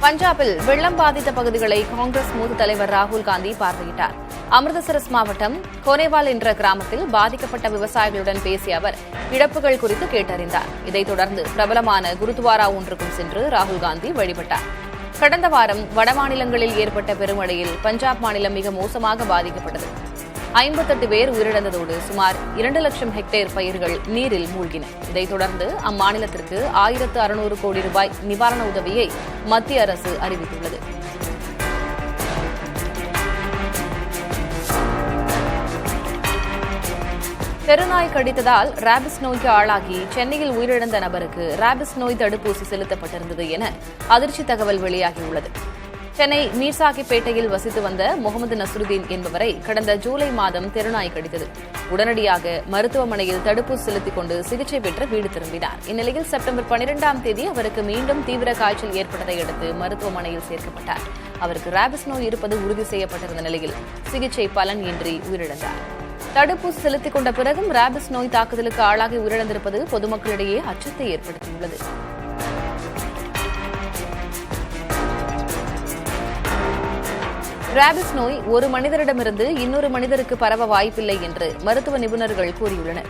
பஞ்சாபில் வெள்ளம் பாதித்த பகுதிகளை காங்கிரஸ் மூத்த தலைவர் ராகுல் காந்தி பார்வையிட்டார். அமிர்தசரஸ் மாவட்டம் கோனேவால் என்ற கிராமத்தில் பாதிக்கப்பட்ட விவசாயிகளுடன் பேசிய அவர் இழப்புகள் குறித்து கேட்டறிந்தார். இதைத் தொடர்ந்து பிரபலமான குருத்வாரா ஒன்றுக்கும் சென்று ராகுல் காந்தி வழிபட்டார். கடந்த வாரம் வடமாநிலங்களில் ஏற்பட்ட பெருமழையில் பஞ்சாப் மாநிலம் மிக மோசமாக பாதிக்கப்பட்டது. 58 பேர் உயிரிழந்ததோடு சுமார் 2 லட்சம் ஹெக்டேர் பயிர்கள் நீரில் மூழ்கின. இதைத் தொடர்ந்து அம்மாநிலத்திற்கு 1600 கோடி ரூபாய் நிவாரண உதவியை மத்திய அரசு அறிவித்துள்ளது. தெருநாய் கடித்ததால் ராபிஸ் நோய்க்கு ஆளாகி சென்னையில் உயிரிழந்த நபருக்கு ராபிஸ் நோய் தடுப்பூசி செலுத்தப்பட்டிருந்தது என அதிர்ச்சி தகவல் வெளியாகியுள்ளது. சென்னை மீர்சாகிப்பேட்டையில் வசித்து வந்த முகமது நஸ்ருதீன் என்பவரை கடந்த ஜூலை மாதம் தெருநாய் கடித்தது. உடனடியாக மருத்துவமனையில் தடுப்பூசி செலுத்திக் கொண்டு சிகிச்சை பெற்று வீடு திரும்பினார். இந்நிலையில் செப்டம்பர் 12ஆம் தேதி அவருக்கு மீண்டும் தீவிர காய்ச்சல் ஏற்பட்டதை அடுத்து மருத்துவமனையில் சேர்க்கப்பட்டார். அவருக்கு ராபிஸ் நோய் இருப்பது உறுதி செய்யப்பட்டிருந்த நிலையில் சிகிச்சை பலன் இன்றி உயிரிழந்தார். தடுப்பூசி செலுத்திக் கொண்ட பிறகும் ராபிஸ் நோய் தாக்குதலுக்கு ஆளாகி உயிரிழந்திருப்பது பொதுமக்களிடையே அச்சத்தை ஏற்படுத்தியுள்ளது. ராபிஸ் நோய் ஒரு மனிதரிடமிருந்து இன்னொரு மனிதருக்கு பரவ வாய்ப்பில்லை என்று மருத்துவ நிபுணர்கள் கூறியுள்ளனர்.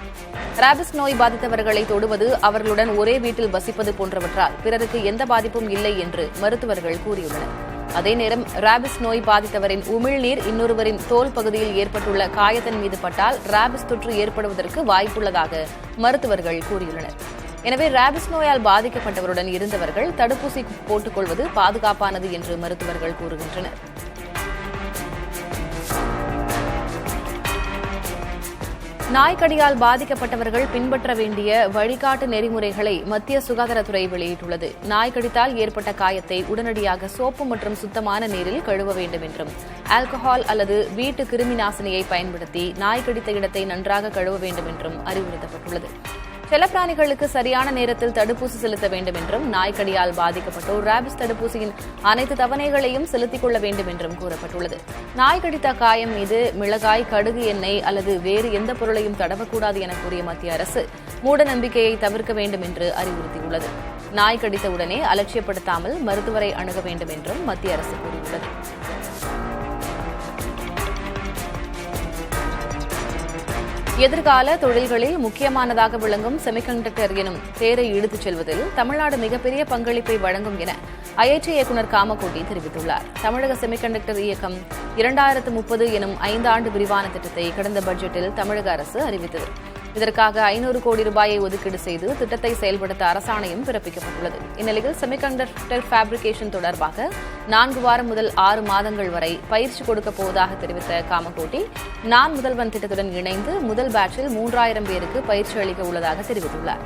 ராபிஸ் நோய் பாதித்தவர்களை தொடுவது, அவர்களுடன் ஒரே வீட்டில் வசிப்பது போன்றவற்றால் பிறருக்கு எந்த பாதிப்பும் இல்லை என்று மருத்துவர்கள் கூறியுள்ளனர். அதேநேரம் ராபிஸ் நோய் பாதித்தவரின் உமிழ்நீர் இன்னொருவரின் தோல் பகுதியில் ஏற்பட்டுள்ள காயத்தின் மீது பட்டால் ராபிஸ் தொற்று ஏற்படுவதற்கு வாய்ப்புள்ளதாக மருத்துவர்கள் கூறியுள்ளனர். எனவே ராபிஸ் நோயால் பாதிக்கப்பட்டவருடன் இருந்தவர்கள் தடுப்பூசி போட்டுக் கொள்வது பாதுகாப்பானது என்று மருத்துவர்கள் கூறுகின்றனர். நாய்க்கடியால் பாதிக்கப்பட்டவர்கள் பின்பற்ற வேண்டிய வழிகாட்டு நெறிமுறைகளை மத்திய சுகாதாரத்துறை வெளியிட்டுள்ளது. நாய்க்கடித்தால் ஏற்பட்ட காயத்தை உடனடியாக சோப்பு மற்றும் சுத்தமான நீரில் கழுவ வேண்டும் என்றும், ஆல்கஹால் அல்லது வீட்டு கிருமி நாசினியை பயன்படுத்தி நாய்க்கடித்த இடத்தை நன்றாக கழுவ வேண்டும் என்றும் அறிவுறுத்தப்பட்டுள்ளது. செல்லப்பிராணிகளுக்கு சரியான நேரத்தில் தடுப்பூசி செலுத்த வேண்டும் என்றும், நாய்க்கடியால் பாதிக்கப்பட்டோர் ராபிஸ் தடுப்பூசியின் அனைத்து தவணைகளையும் செலுத்திக் கொள்ள வேண்டும் என்றும் கூறப்பட்டுள்ளது. நாய்க்கடித்த காயம் மீது மிளகாய், கடுகு எண்ணெய் அல்லது வேறு எந்த பொருளையும் தடவக்கூடாது என கூறிய மத்திய அரசு மூட நம்பிக்கையை தவிர்க்க வேண்டும் என்று அறிவுறுத்தியுள்ளது. நாய் கடித்த உடனே அலட்சியப்படுத்தாமல் மருத்துவரை அணுக வேண்டும் என்றும் மத்திய அரசு கூறியுள்ளது. எதிர்கால தொழில்களில் முக்கியமானதாக விளங்கும் செமிகண்டக்டர் எனும் தேரை இழுத்துச் செல்வதில் தமிழ்நாடு மிகப்பெரிய பங்களிப்பை வழங்கும் என ஐஐடி இயக்குநர் காமகோட்டி தெரிவித்துள்ளார். தமிழக செமிகண்டக்டர் இயக்கம் 2030 எனும் 5 ஆண்டு விரிவான திட்டத்தை கடந்த பட்ஜெட்டில் தமிழக அரசு அறிவித்தது. இதற்காக 500 கோடி ரூபாயை ஒதுக்கீடு செய்து திட்டத்தை செயல்படுத்த அரசாணையும் பிறப்பிக்கப்பட்டுள்ளது. இந்நிலையில் செமிகண்டக்டர் ஃபேப்ரிகேஷன் தொடர்பாக 4 வாரம் முதல் 6 மாதங்கள் வரை பயிற்சி கொடுக்கப் போவதாக தெரிவித்த காமகோட்டி, நான் முதல்வன் திட்டத்துடன் இணைந்து முதல் பேட்சில் 3000 பேருக்கு பயிற்சி அளிக்க உள்ளதாக தெரிவித்துள்ளார்.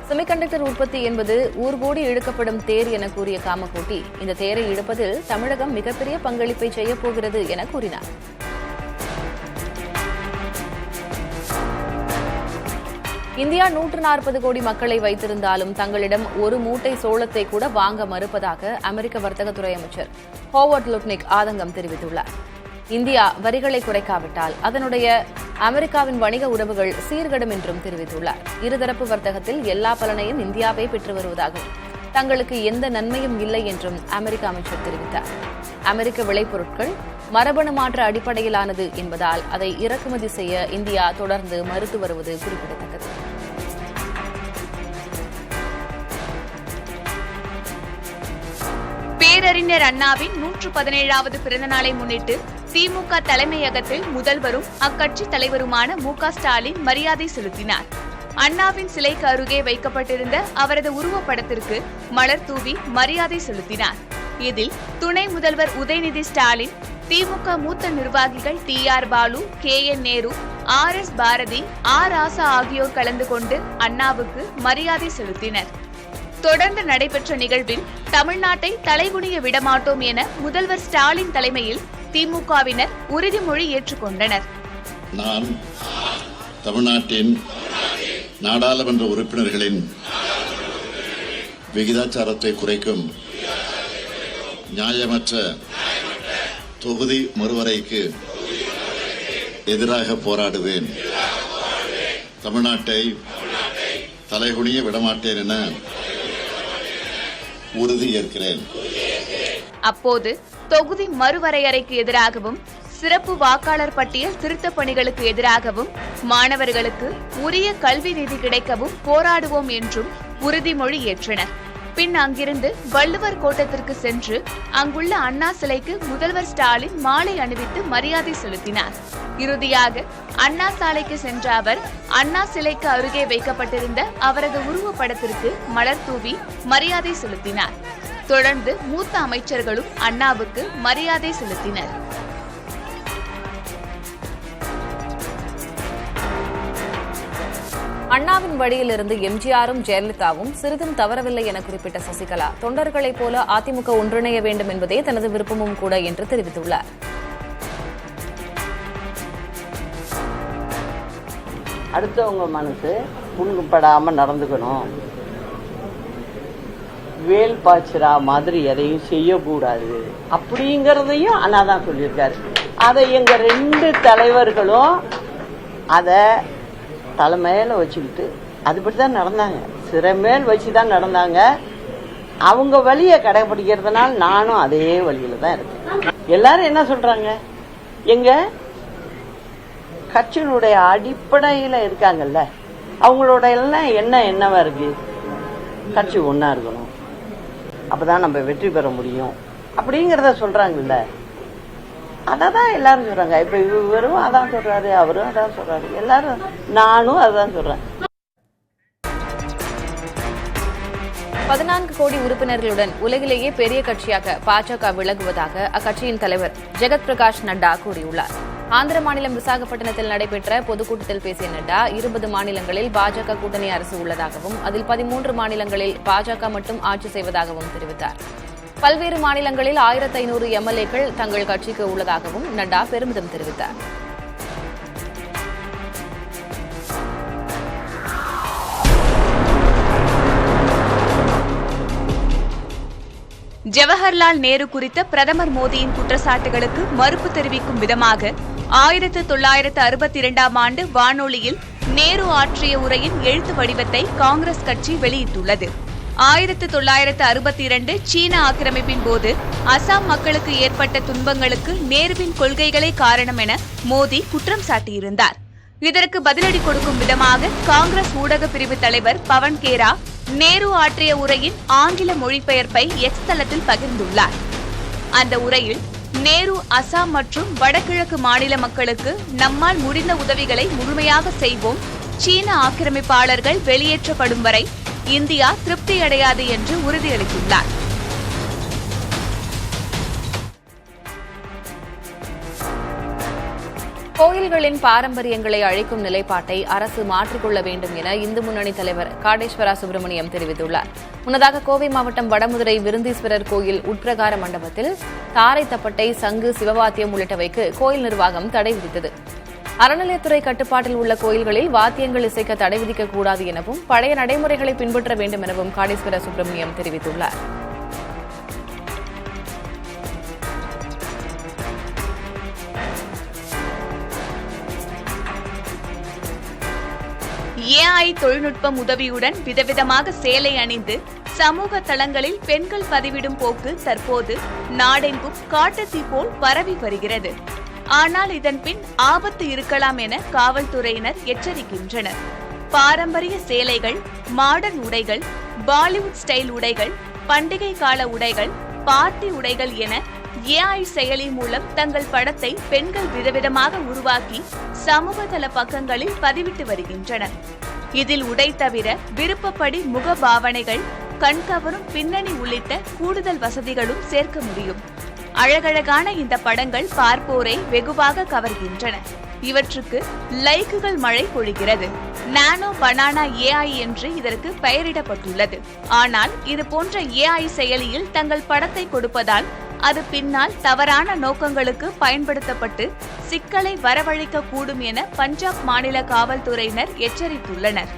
செமிகண்டக்டர் உற்பத்தி என்பது ஊர்கூடி இழுக்கப்படும் தேர் என கூறிய காமகோட்டி, இந்த தேரை இழுப்பதில் தமிழகம் மிகப்பெரிய பங்களிப்பை செய்யப்போகிறது என கூறினார். இந்தியா 140 கோடி மக்களை வைத்திருந்தாலும் தங்களிடம் ஒரு மூட்டை சோளத்தை கூட வாங்க மறுப்பதாக அமெரிக்க வர்த்தகத்துறை அமைச்சர் ஹோவர்ட் லுட்னிக் ஆதங்கம் தெரிவித்துள்ளார். இந்தியா வரிகளை குறைக்காவிட்டால் அதனுடைய அமெரிக்காவின் வணிக உறவுகள் சீர்கெடும் என்றும் தெரிவித்துள்ளார். இருதரப்பு வர்த்தகத்தில் எல்லா பலனையும் இந்தியாவே பெற்று வருவதாகவும், தங்களுக்கு எந்த நன்மையும் இல்லை என்றும் அமெரிக்க அமைச்சர் தெரிவித்தார். அமெரிக்க விளைபொருட்கள் மரபணு மாற்ற அடிப்படையிலானது என்பதால் அதை இறக்குமதி செய்ய இந்தியா தொடர்ந்து மறுத்து வருவது குறிப்பிடத்தக்கது. பேரறிஞர் அண்ணாவின் 117வது பிறந்தநாளை முன்னிட்டு திமுக தலைமையகத்தில் முதல்வரும் அக்கட்சி தலைவருமான மு.க. ஸ்டாலின் மரியாதை செலுத்தினார். அண்ணாவின் சிலைக்கு அருகே வைக்கப்பட்டிருந்த அவரது உருவப்படத்திற்கு மலர் தூவி மரியாதை செலுத்தினார். இதில் துணை முதல்வர் உதயநிதி ஸ்டாலின், திமுக மூத்த நிர்வாகிகள் டி.ஆர். பாலு, கே.என். நேரு, ஆர்.எஸ். பாரதி, ஆர். ராசா ஆகியோர் கலந்து கொண்டு அண்ணாவுக்கு மரியாதை செலுத்தினர். தொடர்ந்து நடைபெற்ற நிகழ்வில் தமிழ்நாட்டை தலைகுனிய விடமாட்டோம் என முதல்வர் ஸ்டாலின் தலைமையில் திமுகவினர் உறுதிமொழி ஏற்றுக்கொண்டனர். நான் தமிழ்நாட்டின் நாடாளுமன்ற உறுப்பினர்களின் விகிதாச்சாரத்தை குறைக்கும் நியாயமற்ற தொகுதி மறுவரைக்கு எதிராக போராடுவேன். தமிழ்நாட்டை தலைகுனிய விடமாட்டேன் என உறுதி ஏற்கிறேன். அப்போது தொகுதி மறுவரையறைக்கு எதிராகவும் சிறப்பு வாக்காளர் பட்டியல் திருத்தப் பணிகளுக்கு எதிராகவும் மாணவர்களுக்கு உரிய கல்வி நிதி கிடைக்கவும் போராடுவோம் என்றும் உறுதிமொழி ஏற்றனர். பின் அங்கிருந்து வள்ளுவர் கோட்டத்திற்கு சென்று அங்குள்ள அண்ணா சிலைக்கு முதல்வர் ஸ்டாலின் மாலை அணிவித்து மரியாதை செலுத்தினார். இறுதியாக அண்ணா சாலைக்கு சென்ற அவர் அண்ணா சிலைக்கு அருகே வைக்கப்பட்டிருந்த அவரது உருவப்படத்திற்கு மலர் தூவி மரியாதை செலுத்தினார். தொடர்ந்து மூத்த அமைச்சர்களும் அண்ணாவுக்கு மரியாதை செலுத்தினர். அண்ணாவின் வழியிலிருந்து எம்ஜிஆரும் ஜெயலலிதாவும் சிறிதும் தவறவில்லை என குறிப்பிட்ட சசிகலா, தொண்டர்களைப் போல அதிமுக ஒன்றிணைய வேண்டும் என்பதே தனது விருப்பமும் கூட என்று தெரிவித்துள்ளார். அடுத்தவங்க மனசு புண்படாம நடந்துக்கணும், வேல் பாய்ச்சிரா மாதிரி எதையும் செய்யக்கூடாது அப்படிங்கிறதையும் அண்ணா தான் சொல்லியிருக்காரு. அதை எங்க 2 தலைவர்களும் அதை தலைமையில வச்சுக்கிட்டு அதுபடிதான் நடந்தாங்க. சிறமேல் வச்சுதான் நடந்தாங்க. அவங்க வழியை கடைபிடிக்கிறதுனால நானும் அதே வழியில தான் இருக்கேன். எல்லாரும் என்ன சொல்றாங்க, எங்க கட்சியினுடைய அடிப்படையில இருக்காங்கல்ல, அவங்களோட எல்லாம் என்னவா இருக்கு, கட்சி ஒன்னா இருக்கணும், அப்பதான் நம்ம வெற்றி பெற முடியும் அப்படிங்கறத சொல்றாங்கல்ல. அதான் எல்லாரும் சொல்றாங்க. இப்ப இவரும் அதான் சொல்றாரு, அவரும் அதான் சொல்றாரு, எல்லாரும் நானும் அதான் சொல்றேன். 14 கோடி உறுப்பினர்களுடன் உலகிலேயே பெரிய கட்சியாக பாஜக விலகுவதாக அக்கட்சியின் தலைவர் ஜெகத் பிரகாஷ் நட்டா கூறியுள்ளார். ஆந்திர மாநிலம் விசாகப்பட்டினத்தில் நடைபெற்ற பொதுக்கூட்டத்தில் பேசிய நட்டா 20 மாநிலங்களில் பாஜக கூட்டணி அரசு உள்ளதாகவும் அதில் 13 மாநிலங்களில் பாஜக மட்டும் ஆட்சி செய்வதாகவும் தெரிவித்தார். பல்வேறு மாநிலங்களில் 1500 எம்எல்ஏக்கள் தங்கள் கட்சிக்கு உள்ளதாகவும் நட்டா பெருமிதம் தெரிவித்தார். ஜவஹர்லால் நேரு குறித்த பிரதமர் மோடியின் குற்றச்சாட்டுகளுக்கு மறுப்பு தெரிவிக்கும் விதமாக 1962ஆம் ஆண்டு வானொலியில் நேரு ஆற்றிய உரையின் எழுத்து வடிவத்தை காங்கிரஸ் கட்சி வெளியிட்டுள்ளது. 1962 சீன ஆக்கிரமிப்பின் போது அசாம் மக்களுக்கு ஏற்பட்ட துன்பங்களுக்கு நேருவின் கொள்கைகளே காரணம் என மோடி குற்றம் சாட்டியிருந்தார். இதற்கு பதிலடி கொடுக்கும் விதமாக காங்கிரஸ் ஊடக பிரிவு தலைவர் பவன் கேரா நேரு ஆற்றிய உரையின் ஆங்கில மொழிபெயர்ப்பை எக்ஸ் தளத்தில் பகிர்ந்துள்ளார். அந்த உரையில் நேரு அசாம் மற்றும் வடகிழக்கு மாநில மக்களுக்கு நம்மால் முடிந்த உதவிகளை முழுமையாக செய்வோம், சீன ஆக்கிரமிப்பாளர்கள் வெளியேற்றப்படும் வரை இந்தியா திருப்தியடையாது என்று உறுதியளித்துள்ளார். கோயில்களின் பாரம்பரியங்களை அழிக்கும் நிலைப்பாட்டை அரசு மாற்றிக்கொள்ள வேண்டும் என இந்து முன்னணி தலைவர் காடேஸ்வரா சுப்பிரமணியம் தெரிவித்துள்ளார். முன்னதாக கோவை மாவட்டம் வடமதுரை விருந்தீஸ்வரர் கோயில் உட்பிரகார மண்டபத்தில் தாரை தப்பட்டை, சங்கு, சிவவாத்தியம் உள்ளிட்டவைக்கு கோயில் நிர்வாகம் தடை விதித்தது. அறநிலையத்துறை கட்டுப்பாட்டில் உள்ள கோயில்களில் வாத்தியங்கள் இசைக்க தடை விதிக்கக்கூடாது எனவும் பழைய நடைமுறைகளை பின்பற்ற வேண்டும் எனவும் காடேஸ்வர சுப்பிரமணியம் தெரிவித்துள்ளார். AI தொழில்நுட்பம் உதவியுடன் விதவிதமாக சேலை அணிந்து சமூக தளங்களில் பெண்கள் பதிவிடும் போக்கு தற்போது நாடெங்கும் காட்டுத்தீ போல் பரவி வருகிறது. ஆனால் இதன் பின் ஆபத்து இருக்கலாம் என காவல்துறையினர் எச்சரிக்கின்றனர். பாரம்பரிய சேலைகள், மாடர்ன் உடைகள், பாலிவுட் ஸ்டைல் உடைகள், பண்டிகை கால உடைகள், பார்ட்டி உடைகள் என AI செயலி மூலம் தங்கள் படத்தை பெண்கள் விதவிதமாக உருவாக்கி சமூக தள பக்கங்களில் பதிவிட்டு வருகின்றனர். இதில் உடை தவிர விருப்பப்படி முக பாவனைகள், கண்கவரும் பின்னணி உள்ளிட்ட கூடுதல் வசதிகளும் சேர்க்க முடியும். அழகழகான இந்த படங்கள் பார்ப்போரை வெகுவாக கவர்கின்றன. இவற்றுக்கு லைக்குகள் மழை பொழிகிறது. நானோ பனானா AI என்று இதற்கு பெயரிடப்பட்டுள்ளது. ஆனால் இது போன்ற AI செயலியில் தங்கள் படத்தை கொடுப்பதால் அது பின்னால் தவறான நோக்கங்களுக்கு பயன்படுத்தப்பட்டு சிக்கலை வரவழைக்க கூடும் என பஞ்சாப் மாநில காவல்துறையினர் எச்சரித்துள்ளனர்.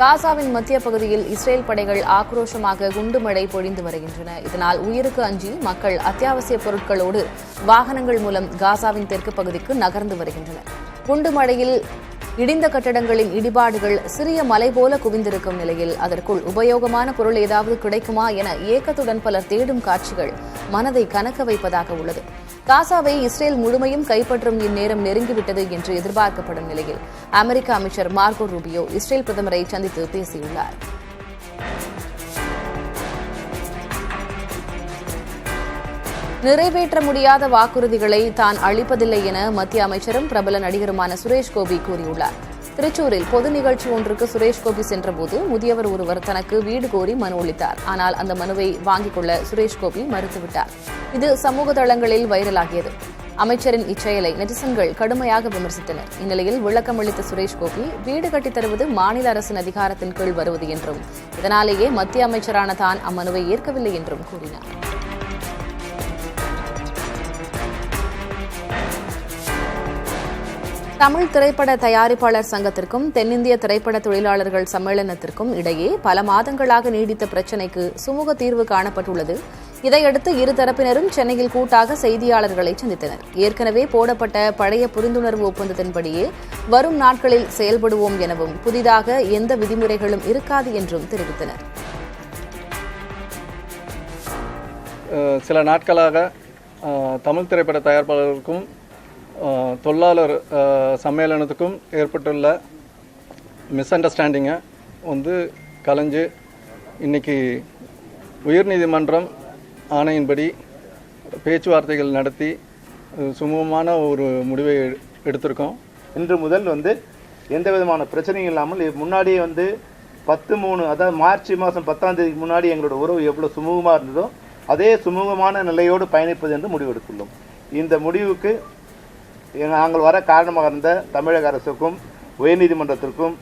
காசாவின் மத்திய பகுதியில் இஸ்ரேல் படைகள் ஆக்ரோஷமாக குண்டுமழை பொழிந்து வருகின்றன. இதனால் உயிருக்கு அஞ்சி மக்கள் அத்தியாவசிய பொருட்களோடு வாகனங்கள் மூலம் காசாவின் தெற்கு பகுதிக்கு நகர்ந்து வருகின்றனர். குண்டுமழையில் இடிந்த கட்டடங்களின் இடிபாடுகள் சிறிய மலை போல குவிந்திருக்கும் நிலையில் அதற்குள் உபயோகமான பொருள் ஏதாவது கிடைக்குமா என ஏக்கத்துடன் பலர் தேடும் காட்சிகள் மனதை கனக்க வைப்பதாக உள்ளது. காசாவை இஸ்ரேல் முழுமையும் கைப்பற்றும் இந்நேரம் நெருங்கிவிட்டது என்று எதிர்பார்க்கப்படும் நிலையில் அமெரிக்க அமைச்சர் மார்கோ ரூபியோ இஸ்ரேல் பிரதமரை சந்தித்து பேசியுள்ளார். நிறைவேற்ற முடியாத வாக்குறுதிகளை தான் அளிப்பதில்லை என மத்திய அமைச்சரும் பிரபல நடிகருமான சுரேஷ் கோபி கூறியுள்ளார். திருச்சூரில் பொது நிகழ்ச்சி ஒன்றுக்கு சுரேஷ் கோபி சென்றபோது முதியவர் ஒருவர் தனக்கு வீடு கோரி மனு அளித்தார். ஆனால் அந்த மனுவை வாங்கிக் கொள்ள சுரேஷ் கோபி மறுத்துவிட்டார். இது சமூக தளங்களில் வைரலாகியது. அமைச்சரின் இச்செயலை நெட்டிசன்கள் கடுமையாக விமர்சித்தனர். இந்நிலையில் விளக்கம் அளித்த சுரேஷ் கோபி வீடு கட்டித் தருவது மாநில அரசின் அதிகாரத்தின் கீழ் வருவது என்றும் இதனாலேயே மத்திய அமைச்சரான தான் அம்மனுவை ஏற்கவில்லை என்றும் கூறினார். தமிழ் திரைப்பட தயாரிப்பாளர் சங்கத்திற்கும் தென்னிந்திய திரைப்பட தொழிலாளர்கள் சம்மேளனத்திற்கும் இடையே பல மாதங்களாக நீடித்த பிரச்சினைக்கு சுமூக தீர்வு காணப்பட்டுள்ளது. இதையடுத்து இருதரப்பினரும் சென்னையில் கூட்டாக செய்தியாளர்களை சந்தித்தனர். ஏற்கனவே போடப்பட்ட பழைய புரிந்துணர்வு ஒப்பந்தத்தின்படியே வரும் நாட்களில் செயல்படுவோம் எனவும் புதிதாக எந்த விதிமுறைகளும் இருக்காது என்றும் தெரிவித்தனர். சில நாட்களாக தமிழ் திரைப்பட தயாரிப்பாளர்களுக்கும் தொழிலாளர் சம்மேளனத்துக்கும் ஏற்பட்டுள்ள மிஸ் அண்டர்ஸ்டாண்டிங்கை கலைஞ்சு இன்னைக்கு உயர்நீதிமன்றம் ஆணையின்படி பேச்சுவார்த்தைகள் நடத்தி சுமூகமான ஒரு முடிவை எடுத்திருக்கோம். இன்று முதல் எந்த விதமான பிரச்சனையும் இல்லாமல் முன்னாடியே 10/3 அதாவது மார்ச் மாதம் 10ஆம் தேதிக்கு முன்னாடி எங்களோட உறவு எவ்வளோ சுமூகமாக இருந்ததோ அதே சுமூகமான நிலையோடு பயணிப்பது என்று முடிவெடுத்துள்ளோம். இந்த முடிவுக்கு நாங்கள் வர காரணமாக இருந்த தமிழக அரசுக்கும் உயர்நீதிமன்றத்திற்கும்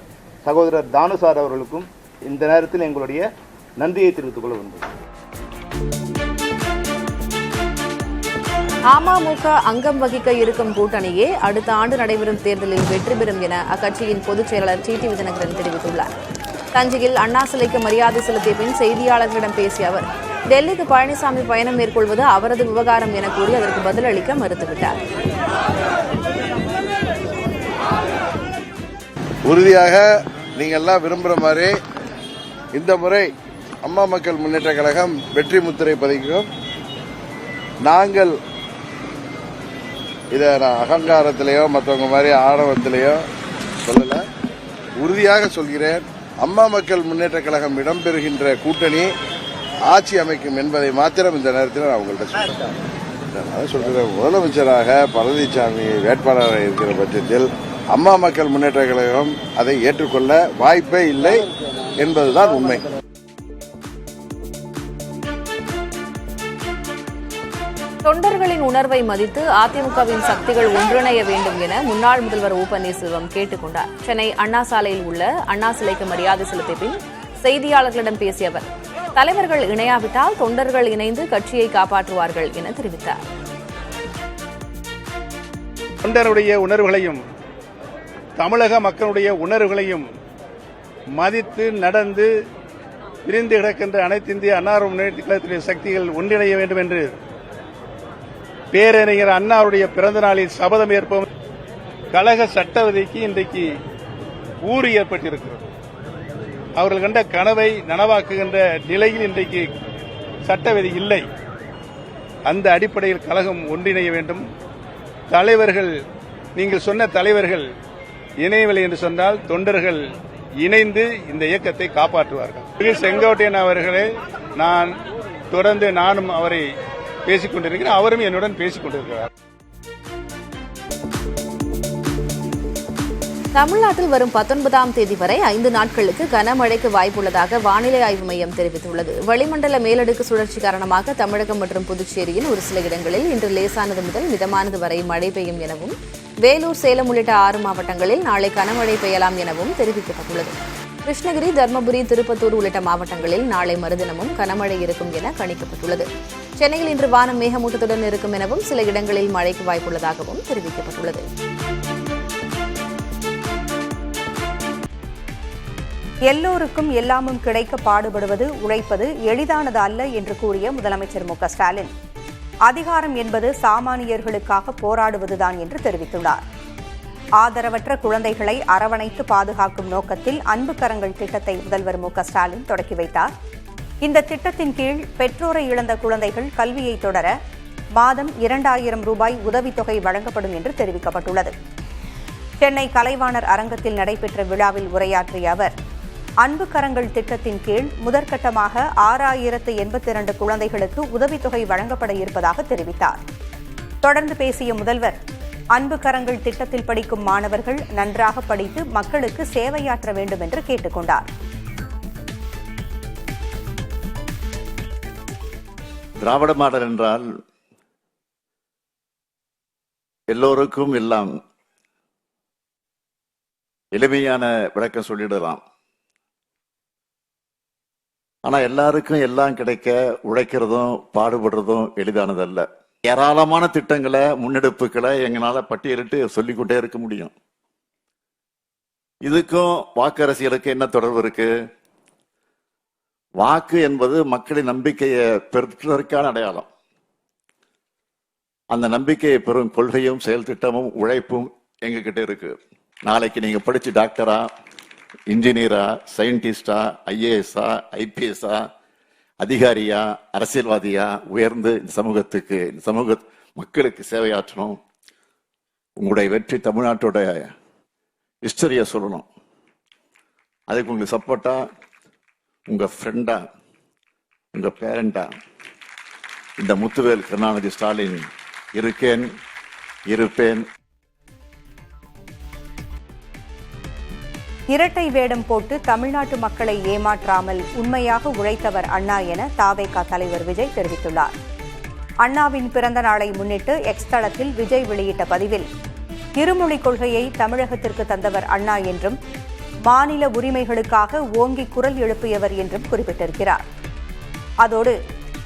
சகோதரர் தானுசார் அவர்களுக்கும் இந்த நேரத்தில் எங்களுடைய நன்றியை தெரிவித்துக் கொள்ள வேண்டும். அமமுக அங்கம் வகிக்க இருக்கும் கூட்டணியே அடுத்த ஆண்டு நடைபெறும் தேர்தலில் வெற்றி பெறும் என அக்கட்சியின் பொதுச் செயலாளர் டிடிவி தினகரன் தெரிவித்துள்ளார். தஞ்சையில் அண்ணா சிலைக்கு மரியாதை செலுத்திய பின் செய்தியாளர்களிடம் பேசிய அவர் டெல்லிக்கு பழனிசாமி பயணம் மேற்கொள்வது அவரது விவகாரம் என கூறி அதற்கு பதிலளிக்க மறுத்துவிட்டார். உறுதியாக நீங்கள் எல்லாம் விரும்புகிற மாதிரி இந்த முறை அம்மா மக்கள் முன்னேற்ற கழகம் வெற்றி முத்திரை பதிக்கும். நாங்கள் இதை அகங்காரத்திலேயோ மற்றவங்க மாதிரி ஆணவத்திலேயோ சொல்லலை, உறுதியாக சொல்கிறேன். அம்மா மக்கள் முன்னேற்ற கழகம் இடம்பெறுகின்ற கூட்டணி ஆட்சி அமைக்கும் என்பதை மாத்திரம் இந்த நேரத்தில் நான் உங்கள்கிட்ட சொல்கிறேன். முதலமைச்சராக பழனிசாமி வேட்பாளராக இருக்கிற பட்சத்தில் அம்மா மக்கள் முன்னேற்ற கழகம் அதை ஏற்றுக்கொள்ள வாய்ப்பே இல்லை என்பதுதான் உண்மை. தொண்டர்களின் உணர்வை மதித்து அதிமுகவின் சக்திகள் ஒன்றிணைய வேண்டும் என முன்னாள் முதல்வர் ஓ பன்னீர்செல்வம் கேட்டுக் கொண்டார். சென்னை அண்ணா சாலையில் உள்ள அண்ணா சிலைக்கு மரியாதை செலுத்திய பின் செய்தியாளர்களிடம் பேசிய அவர் தலைவர்கள் இணையாவிட்டால் தொண்டர்கள் இணைந்து கட்சியை காப்பாற்றுவார்கள் என தெரிவித்தார். தொண்டருடைய உணர்வுகளையும் தமிழக மக்களுடைய உணர்வுகளையும் மதித்து நடந்து பிரிந்து கிடக்கின்ற அனைத்து இந்திய அண்ணா முன்னேற்ற கழகத்தினுடைய சக்திகள் ஒன்றிணைய வேண்டும் என்று பேரறிஞர் அண்ணாவுடைய பிறந்த நாளில் சபதம் ஏற்போம். கழக சட்டவிதிக்கு இன்றைக்கு ஊறு ஏற்பட்டிருக்கிறது. அவர்கள் கண்ட கனவை நனவாக்குகின்ற நிலையில் இன்றைக்கு சட்டவிதி இல்லை. அந்த அடிப்படையில் கழகம் ஒன்றிணைய வேண்டும். தலைவர்கள், நீங்கள் சொன்ன தலைவர்கள் இணையவில்லை என்று சொன்னால் தொண்டர்கள் இணைந்து இந்த இயக்கத்தை காப்பாற்றுவார்கள். செங்கோட்டையன் அவர்களே, நான் தொடர்ந்து நானும் அவரை பேசிக் கொண்டிருக்கிறேன், அவரும் என்னுடன் பேசிக் கொண்டிருக்கிறார். தமிழ்நாட்டில் வரும் 19ஆம் தேதி வரை 5 நாட்களுக்கு கனமழைக்கு வாய்ப்புள்ளதாக வானிலை ஆய்வு மையம் தெரிவித்துள்ளது. வளிமண்டல மேலடுக்கு சுழற்சி காரணமாக தமிழகம் மற்றும் புதுச்சேரியின் ஒரு சில இடங்களில் இன்று லேசானது முதல் மிதமானது வரை மழை பெய்யும் எனவும், வேலூர், சேலம் உள்ளிட்ட 6 மாவட்டங்களில் நாளை கனமழை பெய்யலாம் எனவும் தெரிவிக்கப்பட்டுள்ளது. கிருஷ்ணகிரி, தருமபுரி, திருப்பத்தூர் உள்ளிட்ட மாவட்டங்களில் நாளை மறுதினமும் கனமழை இருக்கும் என கணிக்கப்பட்டுள்ளது. சென்னையில் இன்று வானம் மேகமூட்டத்துடன் இருக்கும் எனவும் சில இடங்களில் மழைக்கு வாய்ப்புள்ளதாகவும் தெரிவிக்கப்பட்டுள்ளது. எல்லோருக்கும் எல்லாமும் கிடைக்க பாடுபடுவது, உழைப்பது எளிதானது அல்ல என்று கூறிய முதலமைச்சர் மு க ஸ்டாலின், அதிகாரம் என்பது சாமானியர்களுக்காக போராடுவதுதான் என்று தெரிவித்துள்ளார். ஆதரவற்ற குழந்தைகளை அரவணைத்து பாதுகாக்கும் நோக்கத்தில் அன்பு கரங்கள் திட்டத்தை முதல்வர் மு.க.ஸ்டாலின் தொடக்கி வைத்தார். இந்த திட்டத்தின் கீழ் பெற்றோரை இழந்த குழந்தைகள் கல்வியை தொடர மாதம் 2000 ரூபாய் உதவித்தொகை வழங்கப்படும் என்று தெரிவிக்கப்பட்டுள்ளது. சென்னை கலைவாணர் அரங்கத்தில் நடைபெற்ற விழாவில் உரையாற்றிய அவர், அன்பு கரங்கள் திட்டத்தின் கீழ் முதற்கட்டமாக 6082 குழந்தைகளுக்கு உதவித்தொகை வழங்கப்பட இருப்பதாக தெரிவித்தார். தொடர்ந்து பேசிய முதல்வர், அன்பு கரங்கள் திட்டத்தில் படிக்கும் மாணவர்கள் நன்றாக படித்து மக்களுக்கு சேவையாற்ற வேண்டும் என்று கேட்டுக் கொண்டார். திராவிட மாடல் என்றால் எல்லோருக்கும் எல்லாம் எளிமையான விளக்கம் சொல்லிடலாம். ஆனா எல்லாருக்கும் எல்லாம் கிடைக்க உழைக்கிறதும் பாடுபடுறதும் எளிதானதல்ல. ஏராளமான திட்டங்களை முன்னெடுப்புகளை எங்களால பட்டியலிட்டு சொல்லிக்கொண்டே இருக்க முடியும். இதுக்கும் வாக்கு அரசியலுக்கு என்ன தொடர்பு இருக்கு? வாக்கு என்பது மக்களின் நம்பிக்கையை பெறுவதற்கான அடையாளம். அந்த நம்பிக்கையை பெறும் கொள்கையும் செயல் திட்டமும் உழைப்பும் எங்க கிட்ட இருக்கு. நாளைக்கு நீங்க படிச்சு டாக்டரா, இன்ஜினியரா, சயின்டிஸ்டா, ஐஏஎஸ்ஆ, ஐபிஎஸ்ஆ, அதிகாரியா, அரசியல்வாதியா உயர்ந்து இந்த சமூகத்துக்கு, இந்த சமூக மக்களுக்கு சேவையாற்றணும். உங்களுடைய வெற்றி தமிழ்நாட்டோட ஹிஸ்டரியை சொல்லணும். அதுக்கு உங்களுக்கு சப்போர்ட்டா உங்க ஃப்ரெண்டா, உங்க பேரண்டா இந்த முத்துவேல் கருணாநிதி ஸ்டாலின் இருக்கேன், இருப்பேன். இரட்டை வேடம் போட்டு தமிழ்நாட்டு மக்களை ஏமாற்றாமல் உண்மையாக உழைத்தவர் அண்ணா என தவேக தலைவர் விஜய் தெரிவித்துள்ளார். அண்ணாவின் பிறந்த நாளை முன்னிட்டு எக்ஸ் தளத்தில் விஜய் வெளியிட்ட பதிவில், இருமொழிக் கொள்கையை தமிழகத்திற்கு தந்தவர் அண்ணா என்றும் மாநில உரிமைகளுக்காக ஓங்கி குரல் எழுப்பியவர் என்றும் குறிப்பிட்டிருக்கிறார். அதோடு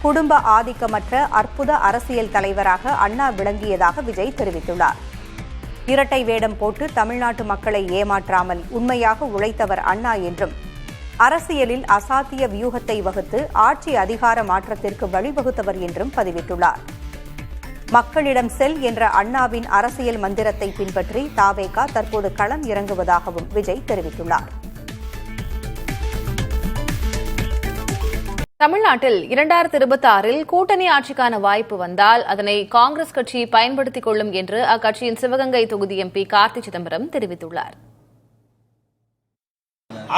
குடும்ப ஆதிக்கமற்ற அற்புத அரசியல் தலைவராக அண்ணா விளங்கியதாக விஜய் தெரிவித்துள்ளார். இரட்டை வேடம் போட்டு தமிழ்நாட்டு மக்களை ஏமாற்றாமல் உண்மையாக உழைத்தவர் அண்ணா என்றும், அரசியலில் அசாத்திய வியூகத்தை வகுத்து ஆட்சி அதிகார மாற்றத்திற்கு வழிவகுத்தவர் என்றும் பதிவிட்டுள்ளார். மக்களிடம் செல் என்ற அண்ணாவின் அரசியல் மந்திரத்தை பின்பற்றி தவேக தற்போது களம் இறங்குவதாகவும் விஜய் தெரிவித்துள்ளார். தமிழ்நாட்டில் 2026 கூட்டணி ஆட்சிக்கான வாய்ப்பு வந்தால் அதனை காங்கிரஸ் கட்சி பயன்படுத்திக் கொள்ளும் என்று அக்கட்சியின் சிவகங்கை தொகுதி எம்பி கார்த்தி சிதம்பரம் தெரிவித்துள்ளார்.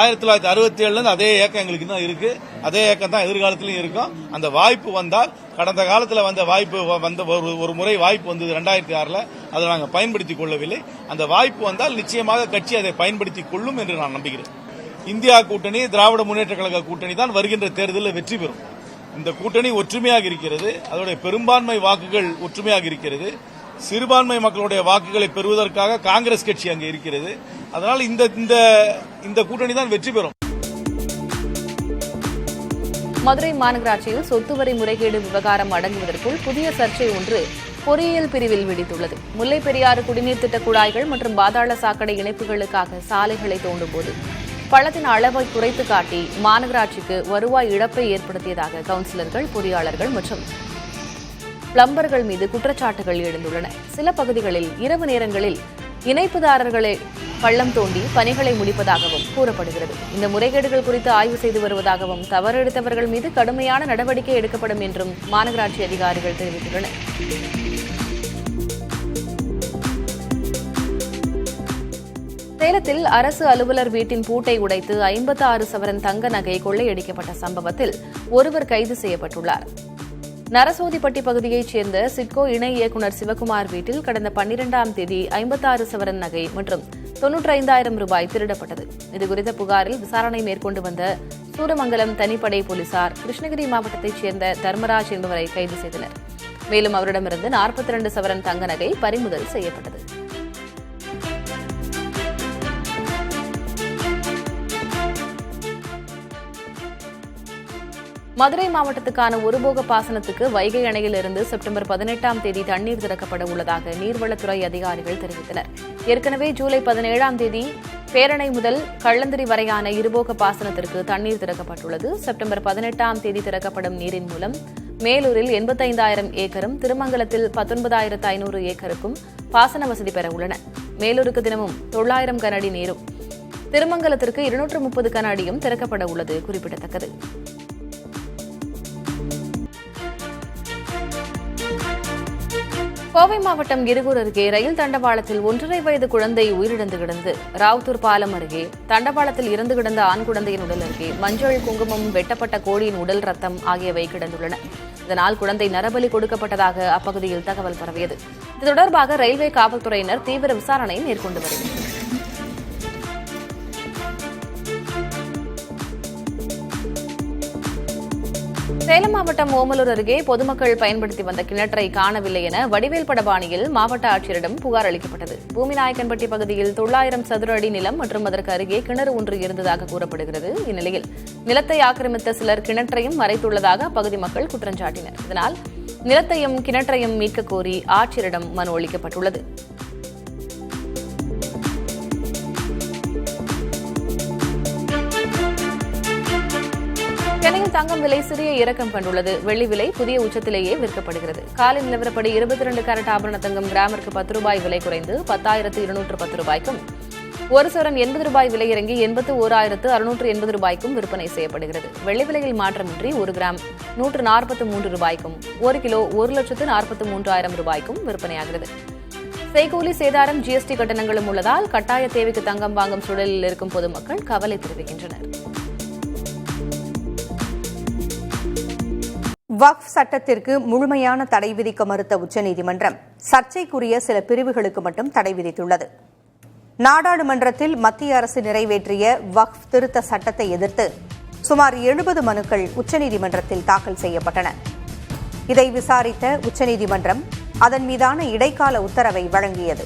1967 அதே ஏக்கம் எங்களுக்கு தான் இருக்கு. அதே ஏக்கம் தான் எதிர்காலத்திலும் இருக்கும். அந்த வாய்ப்பு வந்தால், கடந்த காலத்தில் வந்த வாய்ப்பு வந்த ஒரு முறை வாய்ப்பு வந்தது 2006, அதை நாங்கள் பயன்படுத்திக் கொள்ளவில்லை. அந்த வாய்ப்பு வந்தால் நிச்சயமாக கட்சி அதை பயன்படுத்திக் கொள்ளும் என்று நான் நம்புகிறேன். இந்தியா கூட்டணி, திராவிட முன்னேற்ற கழக கூட்டணி தான் வருகின்ற தேர்தலில் வெற்றி பெறும். இந்த கூட்டணி ஒற்றுமையாக இருக்கிறது. அதோடைய பெரும்பான்மை வாக்குகள் ஒற்றுமையாக இருக்கிறது. சிறுபான்மை மக்களுடைய வாக்குகளை பெறுவதற்காக காங்கிரஸ் கட்சி அங்கே இருக்கிறது. அதனால் இந்த கூட்டணி தான் வெற்றி பெறும். மதுரை மாநகராட்சியில் சொத்து வரி முறைகேடு விவகாரம் அடங்குவதற்குள் புதிய சர்ச்சை ஒன்று பொறியியல் பிரிவில் வெடித்துள்ளது. முல்லை பெரியாறு குடிநீர் திட்ட குழாய்கள் மற்றும் பாதாள சாக்கடை இணைப்புகளுக்காக சாலைகளை தோண்டும்போது பள்ளத்தின் அளவை குறைத்து காட்டி மாநகராட்சிக்கு வருவாய் இழப்பை ஏற்படுத்தியதாக கவுன்சிலர்கள், பொறியாளர்கள் மற்றும் பிளம்பர்கள் மீது குற்றச்சாட்டுகள் எழுந்துள்ளன. சில பகுதிகளில் இரவு நேரங்களில் இணைப்புதாரர்களை பள்ளம் தோண்டி பணிகளை முடிப்பதாகவும் கூறப்படுகிறது. இந்த முறைகேடுகள் குறித்து ஆய்வு செய்து வருவதாகவும் தவறெடுத்தவர்கள் மீது கடுமையான நடவடிக்கை எடுக்கப்படும் என்றும் மாநகராட்சி அதிகாரிகள் தெரிவித்துள்ளனர். சேலத்தில் அரசு அலுவலர் வீட்டின் பூட்டை உடைத்து 56 சவரன் தங்க நகை கொள்ளையடிக்கப்பட்ட சம்பவத்தில் ஒருவர் கைது செய்யப்பட்டுள்ளார். நரசோதிப்பட்டி பகுதியைச் சேர்ந்த சிட்கோ இணை இயக்குநர் சிவகுமார் வீட்டில் கடந்த 12ஆம் தேதி 56 சவரன் நகை மற்றும் 95,000 ரூபாய் திருடப்பட்டது. இதுகுறித்த புகாரில் விசாரணை மேற்கொண்டு வந்த சூரமங்கலம் தனிப்படை போலீசார் கிருஷ்ணகிரி மாவட்டத்தைச் சேர்ந்த தர்மராஜ் என்பவரை கைது செய்தனர். மேலும் அவரிடமிருந்து 42 சவரன் தங்க நகை பறிமுதல் செய்யப்பட்டது. மதுரை மாவட்டத்துக்கான ஒருபோக பாசனத்துக்கு வைகை அணையிலிருந்து செப்டம்பர் 18ஆம் தேதி தண்ணீர் திறக்கப்பட உள்ளதாக நீர்வளத்துறை அதிகாரிகள் தெரிவித்தனர். ஏற்கனவே ஜூலை 17ஆம் தேதி பேரணை முதல் கள்ளந்திரி வரையான இருபோக பாசனத்திற்கு தண்ணீர் திறக்கப்பட்டுள்ளது. செப்டம்பர் 18ஆம் தேதி திறக்கப்படும் நீரின் மூலம் மேலூரில் 85,000 ஏக்கரும், திருமங்கலத்தில் 19,500 ஏக்கருக்கும் பாசன வசதி பெற உள்ளன. மேலூருக்கு தினமும் 900 கன அடி நீரும் திருமங்கலத்திற்கு 230 கன அடியும் திறக்கப்பட உள்ளது குறிப்பிடத்தக்கது. கோவை மாவட்டம் இருகூர் அருகே ரயில் தண்டவாளத்தில் 1.5 வயது குழந்தை உயிரிழந்து கிடந்து ராவுத்தூர் பாலம் அருகே தண்டவாளத்தில் இறந்து கிடந்த ஆண் குழந்தையின் உடல் அருகே மஞ்சள், குங்குமம், வெட்டப்பட்ட கோழியின் உடல் ரத்தம் ஆகியவை கிடந்துள்ளன. இதனால் குழந்தை நரபலி கொடுக்கப்பட்டதாக அப்பகுதியில் தகவல் பரவியது. இது தொடர்பாக ரயில்வே காவல்துறையினர் தீவிர விசாரணை மேற்கொண்டு வருகின்றனர். சேலம் மாவட்டம் ஓமலூர் அருகே பொதுமக்கள் பயன்படுத்தி வந்த கிணற்றை காணவில்லை என வடிவேல் படபாணியில் மாவட்ட ஆட்சியரிடம் புகார் அளிக்கப்பட்டது. பூமிநாயக்கன்பட்டி பகுதியில் 900 சதுர அடி நிலம் மற்றும் அதற்கு அருகே கிணறு ஒன்று இருந்ததாக கூறப்படுகிறது. இந்நிலையில் நிலத்தை ஆக்கிரமித்த சிலர் கிணற்றையும் மறைத்துள்ளதாக அப்பகுதி மக்கள் குற்றம் சாட்டினர். இதனால் நிலத்தையும் கிணற்றையும் மீட்கக் கோரி ஆட்சியரிடம் மனு அளிக்கப்பட்டுள்ளது. சென்னையில் தங்கம் விலை சிறிய இறக்கம் கண்டுள்ளது. வெள்ளி விலை புதிய உச்சத்திலேயே விற்கப்படுகிறது. காலை நிலவரப்படி 22 கேரட் ஆபரண தங்கம் கிராமிற்கு 10 ரூபாய் விலை குறைந்து 10,210 ரூபாய்க்கும், ஒரு சவரன் 80 ரூபாய் விலை இறங்கி 81,680 ரூபாய்க்கும் விற்பனை செய்யப்படுகிறது. வெள்ளி விலையில் மாற்றமின்றி 1 கிராம் 143 ரூபாய்க்கும், 1 கிலோ 1,43,000 ரூபாய்க்கும் விற்பனையாகிறது. செய்கூலி சேதாரம், ஜிஎஸ்டி கட்டணங்களும் உள்ளதால் கட்டாய தேவைக்கு தங்கம் வாங்கும் சூழலில் இருக்கும் பொதுமக்கள் கவலை தெரிவிக்கின்றனர். வக்ஃப் சட்டத்திற்கு முழுமையான தடை விதிக்க மறுத்த உச்சநீதிமன்றம் சர்ச்சைக்குரிய சில பிரிவுகளுக்கு மட்டும் தடை விதித்துள்ளது. நாடாளுமன்றத்தில் மத்திய அரசு நிறைவேற்றிய வக்ஃப் திருத்த சட்டத்தை எதிர்த்து சுமார் 70 மனுக்கள் உச்சநீதிமன்றத்தில் தாக்கல் செய்யப்பட்டன. இதை விசாரித்த உச்சநீதிமன்றம் அதன் மீதான இடைக்கால உத்தரவை வழங்கியது.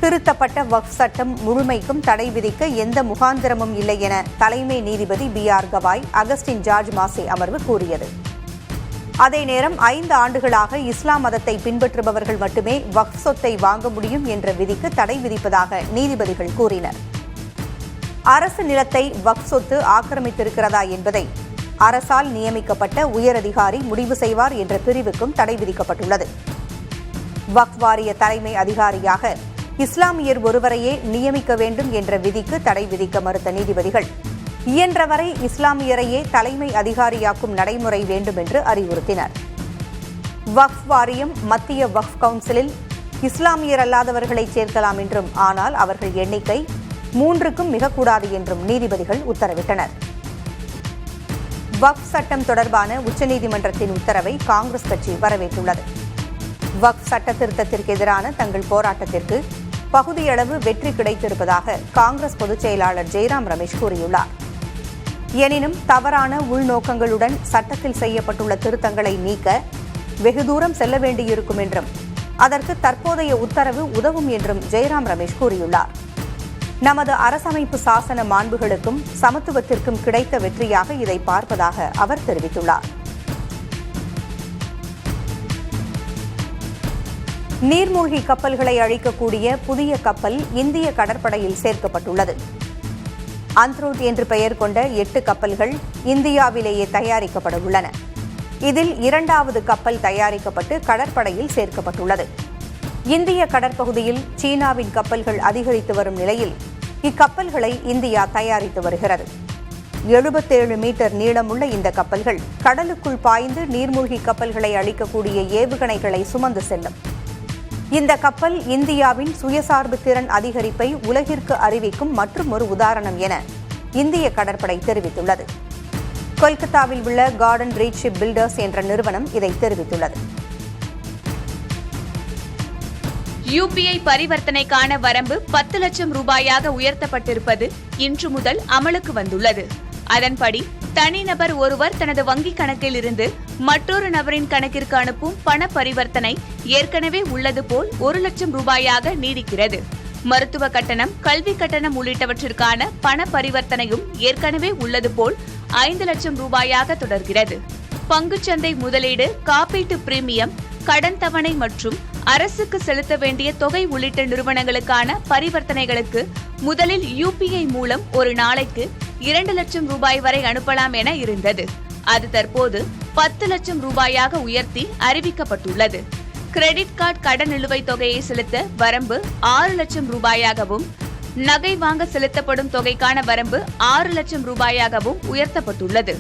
திருத்தப்பட்ட வக்ஃப் சட்டம் முழுமைக்கும் தடை விதிக்க எந்த முகாந்திரமும் இல்லை என தலைமை நீதிபதி BR கவாய், அகஸ்டின் ஜார்ஜ் மாசே அமர்வு கூறியது. அதே நேரம் 5 ஆண்டுகளாக இஸ்லாம் மதத்தை பின்பற்றுபவர்கள் மட்டுமே வக்ஃப் சொத்தை வாங்க முடியும் என்ற விதிக்கு தடை விதிப்பதாக நீதிபதிகள் கூறினர். அரசு நிலத்தை வக்ஃப் சொத்து ஆக்கிரமித்திருக்கிறதா என்பதை அரசால் நியமிக்கப்பட்ட உயரதிகாரி முடிவு செய்வார் என்ற பிரிவுக்கும் தடை விதிக்கப்பட்டுள்ளது. வக்ஃப் வாரிய தலைமை அதிகாரியாக இஸ்லாமியர் ஒருவரையே நியமிக்க வேண்டும் என்ற விதிக்கு தடை விதிக்க மறுத்த நீதிபதிகள் இயன்றவரை இஸ்லாமியரையே தலைமை அதிகாரியாக்கும் நடைமுறை வேண்டும் என்று அறிவுறுத்தினர். வக்ஃப் வாரியம் மத்திய வக்ஃப் கவுன்சிலில் இஸ்லாமியர் அல்லாதவர்களை சேர்க்கலாம் என்றும், ஆனால் அவர்கள் எண்ணிக்கை 3க்கும் மிகக்கூடாது என்றும் நீதிபதிகள் உத்தரவிட்டனர். வக்ஃப் சட்டம் தொடர்பான உச்சநீதிமன்றத்தின் உத்தரவை காங்கிரஸ் கட்சி வரவேற்றுள்ளது. வக்ஃப் சட்ட திருத்தத்திற்கு எதிரான தங்கள் போராட்டத்திற்கு பகுதியளவு வெற்றி கிடைத்திருப்பதாக காங்கிரஸ் பொதுச் செயலாளர் ஜெய்ராம் ரமேஷ் கூறியுள்ளார். எனினும் தவறான உள்நோக்கங்களுடன் சட்டத்தில் செய்யப்பட்டுள்ள திருத்தங்களை நீக்க வெகு தூரம் செல்ல வேண்டியிருக்கும் என்றும், அதற்கு தற்போதைய உத்தரவு உதவும் என்றும் ஜெய்ராம் ரமேஷ் கூறியுள்ளார். நமது அரசமைப்பு சாசன மாண்புகளுக்கும் சமத்துவத்திற்கும் கிடைத்த வெற்றியாக இதை பார்ப்பதாக அவர் தெரிவித்துள்ளார். நீர்மூழ்கி கப்பல்களை அழிக்கக்கூடிய புதிய கப்பல் இந்திய கடற்படையில் சேர்க்கப்பட்டுள்ளது. அந்த்ரோத் என்று பெயர் கொண்ட 8 கப்பல்கள் இந்தியாவிலேயே தயாரிக்கப்பட உள்ளன. இதில் 2வது கப்பல் தயாரிக்கப்பட்டு கடற்படையில் சேர்க்கப்பட்டுள்ளது. இந்திய கடற்பகுதியில் சீனாவின் கப்பல்கள் அதிகரித்து வரும் நிலையில் இக்கப்பல்களை இந்தியா தயாரித்து வருகிறது. 77 மீட்டர் நீளமுள்ள இந்த கப்பல்கள் கடலுக்குள் பாய்ந்து நீர்மூழ்கி கப்பல்களை அழிக்கக்கூடிய ஏவுகணைகளை சுமந்து செல்லும். இந்த கப்பல் இந்தியாவின் சுயசார்பு திறன் அதிகரிப்பை உலகிற்கு அறிவிக்கும் மற்றும் ஒரு உதாரணம் என இந்திய கடற்படை தெரிவித்துள்ளது. கொல்கத்தாவில் உள்ள கார்டன் ரீச் ஷிப் பில்டர்ஸ் என்ற நிறுவனம் இதை தெரிவித்துள்ளது. UPI பரிவர்த்தனைக்கான வரம்பு 10 லட்சம் ரூபாயாக உயர்த்தப்பட்டிருப்பது இன்று முதல் அமலுக்கு வந்துள்ளது. அதன்படி தனிநபர் ஒருவர் தனது வங்கிக் கணக்கில் இருந்து மற்றொரு நபரின் கணக்கிற்கு அனுப்பும் பண பரிவர்த்தனை ஏற்கனவே உள்ளது போல் 1 லட்சம் ரூபாயாக நீடிக்கிறது. மருத்துவ கட்டணம், கல்வி கட்டணம் உள்ளிட்டவற்றிற்கான பண பரிவர்த்தனையும் ஏற்கனவே உள்ளது போல் 5 லட்சம் ரூபாயாக தொடர்கிறது. பங்குச்சந்தை முதலீடு, காப்பீட்டு பிரீமியம், கடன் தவணை மற்றும் அரசுக்கு செலுத்த வேண்டிய தொகை உள்ளிட்ட நிறுவனங்களுக்கான பரிவர்த்தனைகளுக்கு முதலில் UPI மூலம் ஒரு நாளைக்கு 2 லட்சம் ரூபாய் வரை அனுப்பலாம் என இருந்தது. அது தற்போது 10 லட்சம் ரூபாயாக உயர்த்தி அறிவிக்கப்பட்டுள்ளது. கிரெடிட் கார்டு கடன் நிலுவைத் தொகையை செலுத்த வரம்பு 6 லட்சம் ரூபாயாகவும், நகை வாங்க செலுத்தப்படும் தொகைக்கான வரம்பு 6 லட்சம் ரூபாயாகவும் உயர்த்தப்பட்டுள்ளது.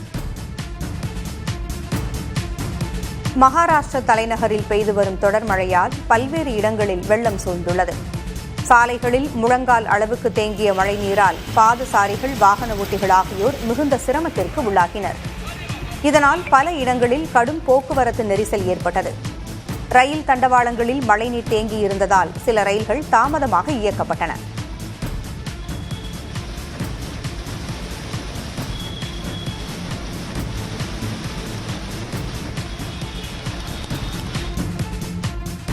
மகாராஷ்டிர தலைநகரில் பெய்து வரும் தொடர் மழையால் பல்வேறு இடங்களில் வெள்ளம் சூழ்ந்துள்ளது. சாலைகளில் முழங்கால் அளவுக்கு தேங்கிய மழைநீரால் பாதசாரிகள், வாகன ஓட்டிகள் ஆகியோர் மிகுந்த சிரமத்திற்கு உள்ளாகினர். இதனால் பல இடங்களில் கடும் போக்குவரத்து நெரிசல் ஏற்பட்டது. ரயில் தண்டவாளங்களில் மழைநீர் தேங்கியிருந்ததால் சில ரயில்கள் தாமதமாக இயக்கப்பட்டன.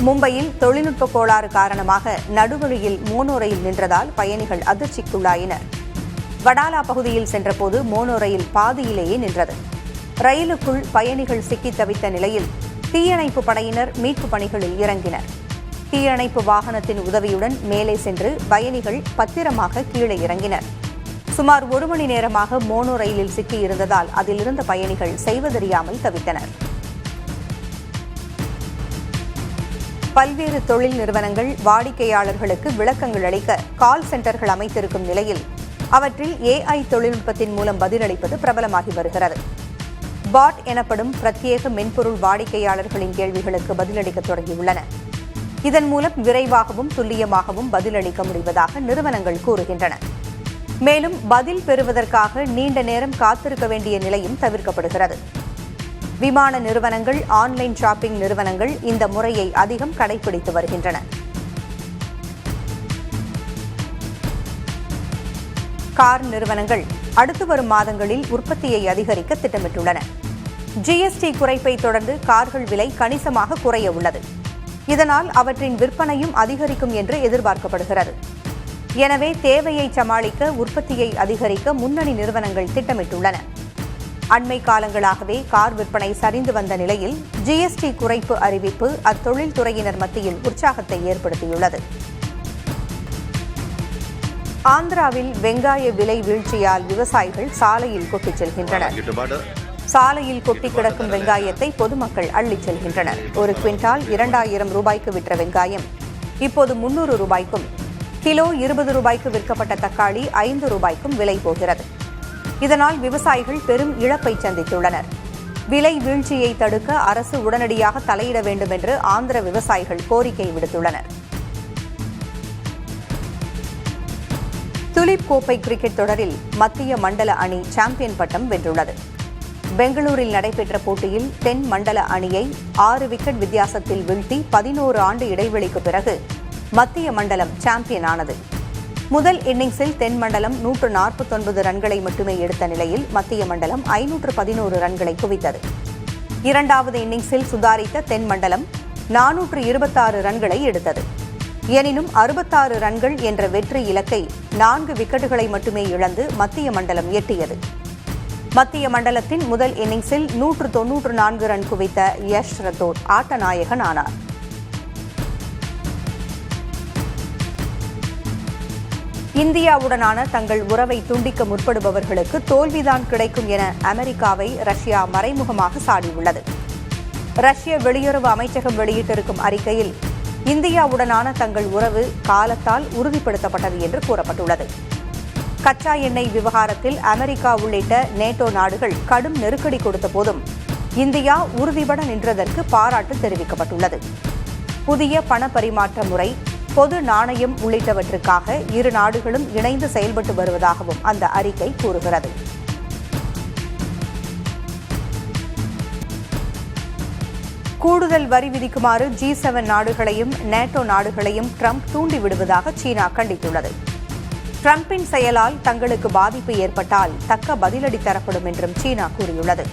மும்பையில் தொழில்நுட்ப கோளாறு காரணமாக நடுவழியில் மோனோ ரயில் நின்றதால் பயணிகள் அதிர்ச்சிக்குள்ளாயினர். வடாலா பகுதியில் சென்றபோது மோனோ ரயில் பாதியிலேயே நின்றது. ரயிலுக்குள் பயணிகள் சிக்கித் தவித்த நிலையில் தீயணைப்பு படையினர் மீட்புப் பணிகளில் இறங்கினர். தீயணைப்பு வாகனத்தின் உதவியுடன் மேலே சென்று பயணிகள் பத்திரமாக கீழே இறங்கினர். சுமார் 1 மணி நேரமாக மோனோ ரயிலில் சிக்கியிருந்ததால் அதிலிருந்த பயணிகள் செய்வதறியாமல் தவித்தனர். பல்வேறு தொழில் நிறுவனங்கள் வாடிக்கையாளர்களுக்கு விளக்கங்கள் அளிக்க கால் சென்டர்கள் அமைத்திருக்கும் நிலையில் அவற்றில் AI தொழில்நுட்பத்தின் மூலம் பதிலளிப்பது பிரபலமாகி வருகிறது. பாட் எனப்படும் பிரத்யேக மென்பொருள் வாடிக்கையாளர்களின் கேள்விகளுக்கு பதிலளிக்க தொடங்கியுள்ளன. இதன் மூலம் விரைவாகவும் துல்லியமாகவும் பதிலளிக்க முடிவதாக நிறுவனங்கள் கூறுகின்றன. மேலும் பதில் பெறுவதற்காக நீண்ட நேரம் காத்திருக்க வேண்டிய நிலையும் தவிர்க்கப்படுகிறது. விமான நிறுவனங்கள், ஆன்லைன் ஷாப்பிங் நிறுவனங்கள் இந்த முறையை அதிகம் கடைபிடித்து வருகின்றன. கார் நிறுவனங்கள் அடுத்து வரும் மாதங்களில் உற்பத்தியை அதிகரிக்க திட்டமிட்டுள்ளன. GST குறைப்பை தொடர்ந்து கார்கள் விலை கணிசமாக குறைய உள்ளது. இதனால் அவற்றின் விற்பனையும் அதிகரிக்கும் என்று எதிர்பார்க்கப்படுகிறது. எனவே தேவையை சமாளிக்க உற்பத்தியை அதிகரிக்க முன்னணி நிறுவனங்கள் திட்டமிட்டுள்ளன. அண்மை காலங்களாகவே கார் விற்பனை சரிந்து வந்த நிலையில் GST குறைப்பு அறிவிப்பு அத்தொழில் துறையினர் மத்தியில் உற்சாகத்தை ஏற்படுத்தியுள்ளது. ஆந்திராவில் வெங்காய விலை வீழ்ச்சியால் விவசாயிகள் சாலையில் கொட்டிச் செல்கின்றனர். சாலையில் கொட்டி கிடக்கும் வெங்காயத்தை பொதுமக்கள் அள்ளிச் செல்கின்றனர். ஒரு குவிண்டால் 2000 ரூபாய்க்கு விற்ற வெங்காயம் இப்போது 300 ரூபாய்க்கும், கிலோ 20 ரூபாய்க்கு விற்கப்பட்ட தக்காளி 5 ரூபாய்க்கும் விலை போகிறது. இதனால் விவசாயிகள் பெரும் இழப்பை சந்தித்துள்ளனர். விலை வீழ்ச்சியை தடுக்க அரசு உடனடியாக தலையிட வேண்டும் என்று ஆந்திர விவசாயிகள் கோரிக்கை விடுத்துள்ளனர். துலிப் கோப்பை கிரிக்கெட் தொடரில் மத்திய மண்டல அணி சாம்பியன் பட்டம் வென்றுள்ளது. பெங்களூரில் நடைபெற்ற போட்டியில் தென் மண்டல அணியை 6 விக்கெட் வித்தியாசத்தில் வீழ்த்தி 11 ஆண்டு இடைவெளிக்கு பிறகு மத்திய மண்டலம் சாம்பியன் ஆனது. முதல் இன்னிங்ஸில் தென் மண்டலம் 149 ரன்களை மட்டுமே எடுத்த நிலையில் மத்திய மண்டலம் 511 ரன்களை குவித்தது. இரண்டாவது இன்னிங்ஸில் சுதாரித்த தென் மண்டலம் 426 ரன்களை எடுத்தது. எனினும் 66 ரன்கள் என்ற வெற்றி இலக்கை 4 விக்கெட்டுகளை மட்டுமே இழந்து மத்திய மண்டலம் எட்டியது. மத்திய மண்டலத்தின் முதல் இன்னிங்ஸில் 194 ரன் குவித்த யஷ் ரத்தோர் ஆட்ட நாயகன் ஆனார். இந்தியாவுடனான தங்கள் உறவை துண்டிக்க முற்படுபவர்களுக்கு தோல்விதான் கிடைக்கும் என அமெரிக்காவை ரஷ்யா மறைமுகமாக சாடியுள்ளது. ரஷ்ய வெளியுறவு அமைச்சகம் வெளியிட்டிருக்கும் அறிக்கையில் இந்தியாவுடனான தங்கள் உறவு காலத்தால் உறுதிப்படுத்தப்பட்டது என்று கூறப்பட்டுள்ளது. கச்சா எண்ணெய் விவகாரத்தில் அமெரிக்கா உள்ளிட்ட நேட்டோ நாடுகள் கடும் நெருக்கடி கொடுத்த போதும் இந்தியா உறுதிபட நின்றதற்கு பாராட்டு தெரிவிக்கப்பட்டுள்ளது. புதிய பண பரிமாற்ற முறை, பொது நாணயம் உள்ளிட்டவற்றுக்காக இரு நாடுகளும் இணைந்து செயல்பட்டு வருவதாகவும் அந்த அறிக்கை கூறுகிறது. கூடுதல் வரி விதிக்குமாறு G7 நாடுகளையும் நேட்டோ நாடுகளையும் ட்ரம்ப் தூண்டிவிடுவதாக சீனா கண்டித்துள்ளது. ட்ரம்பின் செயலால் தங்களுக்கு பாதிப்பு ஏற்பட்டால் தக்க பதிலடி தரப்படும் என்றும் சீனா கூறியுள்ளது.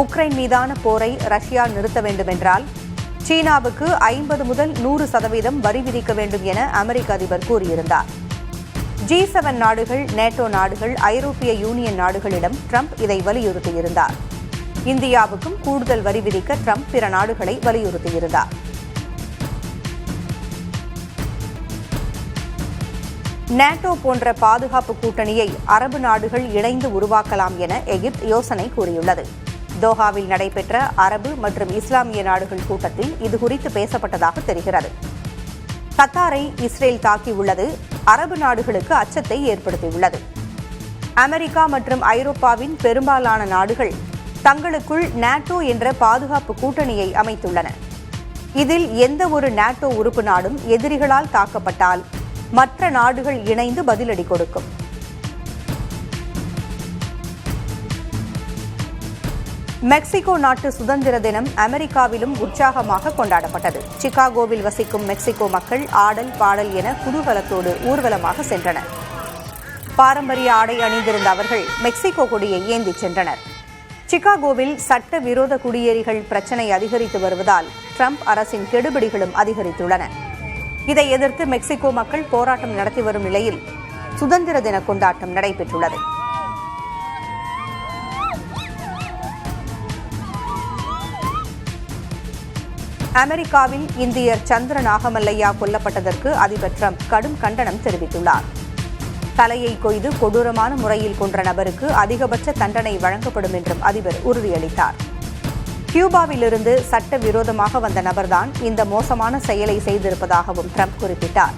உக்ரைன் மீதான போரை ரஷ்யா நிறுத்த வேண்டுமென்றால் சீனாவுக்கு 50 முதல் 100% வரி விதிக்க வேண்டும் என அமெரிக்க அதிபர் கூறியிருந்தார். G7 நாடுகள், நேட்டோ நாடுகள், ஐரோப்பிய யூனியன் நாடுகளிடம் ட்ரம்ப் இதை வலியுறுத்தியிருந்தார். இந்தியாவுக்கும் கூடுதல் வரி விதிக்க ட்ரம்ப் பிற நாடுகளை வலியுறுத்தியிருந்தார். நேட்டோ போன்ற பாதுகாப்பு கூட்டணியை அரபு நாடுகள் இணைந்து உருவாக்கலாம் என எகிப்து யோசனை கூறியுள்ளது. தோஹாவில் நடைபெற்ற அரபு மற்றும் இஸ்லாமிய நாடுகள் கூட்டத்தில் இதுகுறித்து பேசப்பட்டதாக தெரிகிறது. கத்தாரை இஸ்ரேல் தாக்கியுள்ளது அரபு நாடுகளுக்கு அச்சத்தை ஏற்படுத்தியுள்ளது. அமெரிக்கா மற்றும் ஐரோப்பாவின் பெரும்பாலான நாடுகள் தங்களுக்குள் நாட்டோ என்ற பாதுகாப்பு கூட்டணியை அமைத்துள்ளன. இதில் எந்த ஒரு நாட்டோ உறுப்பு நாடும் எதிரிகளால் தாக்கப்பட்டால் மற்ற நாடுகள் இணைந்து பதிலடி கொடுக்கும். மெக்சிகோ நாட்டு சுதந்திர தினம் அமெரிக்காவிலும் உற்சாகமாக கொண்டாடப்பட்டது. சிகாகோவில் வசிக்கும் மெக்சிகோ மக்கள் ஆடல் பாடல் என குதூகலத்தோடு ஊர்வலமாக சென்றனர். பாரம்பரிய ஆடை அணிந்திருந்த அவர்கள் மெக்சிகோ கொடியை ஏந்திச் சென்றனர். சிகாகோவில் சட்ட விரோத குடியேறிகள் பிரச்சினை அதிகரித்து வருவதால் ட்ரம்ப் அரசின் கெடுபிடிகளும் அதிகரித்துள்ளன. இதை எதிர்த்து மெக்சிகோ மக்கள் போராட்டம் நடத்தி வரும் நிலையில் சுதந்திர தின கொண்டாட்டம் நடைபெற்றுள்ளது. அமெரிக்காவில் இந்தியர் சந்திர நாகமல்லையா கொல்லப்பட்டதற்கு அதிபர் ட்ரம்ப் கடும் கண்டனம் தெரிவித்துள்ளார். தலையை கொய்து கொடூரமான முறையில் கொன்ற நபருக்கு அதிகபட்ச தண்டனை வழங்கப்படும் என்றும் அதிபர் உறுதியளித்தார். கியூபாவிலிருந்து சட்டவிரோதமாக வந்த நபர்தான் இந்த மோசமான செயலை செய்திருப்பதாகவும் ட்ரம்ப் குறிப்பிட்டார்.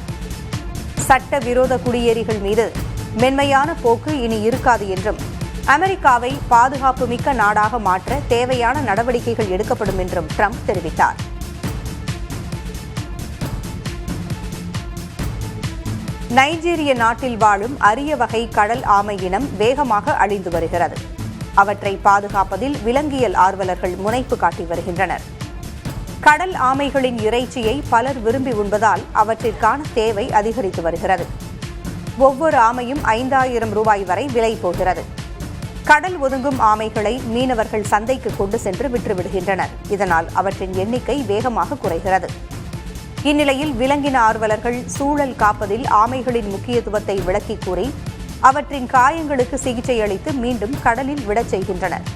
சட்டவிரோத குடியேறிகள் மீது மென்மையான போக்கு இனி இருக்காது என்றும் அமெரிக்காவை பாதுகாப்பு மிக்க நாடாக மாற்ற தேவையான நடவடிக்கைகள் எடுக்கப்படும் என்றும் ட்ரம்ப் தெரிவித்தார். நைஜீரிய நாட்டில் வாழும் அரிய வகை கடல் ஆமை இனம் வேகமாக அழிந்து வருகிறது. அவற்றை பாதுகாப்பதில் விலங்கியல் ஆர்வலர்கள் முனைப்பு காட்டி வருகின்றனர். கடல் ஆமைகளின் இறைச்சியை பலர் விரும்பி உண்பதால் அவற்றிற்கான தேவை அதிகரித்து வருகிறது. ஒவ்வொரு ஆமையும் 5000 ரூபாய் வரை விலை போகிறது. கடல் ஒதுங்கும் ஆமைகளை மீனவர்கள் சந்தைக்கு கொண்டு சென்று விற்றுவிடுகின்றனர். இதனால் அவற்றின் எண்ணிக்கை வேகமாக குறைகிறது. இந்நிலையில் விலங்கின ஆர்வலர்கள் சூழல் காப்பதில் ஆமைகளின் முக்கியத்துவத்தை விளக்கிக் கூறி அவற்றின் காயங்களுக்கு சிகிச்சை அளித்து மீண்டும் கடலில் விடச் செய்கின்றனர்.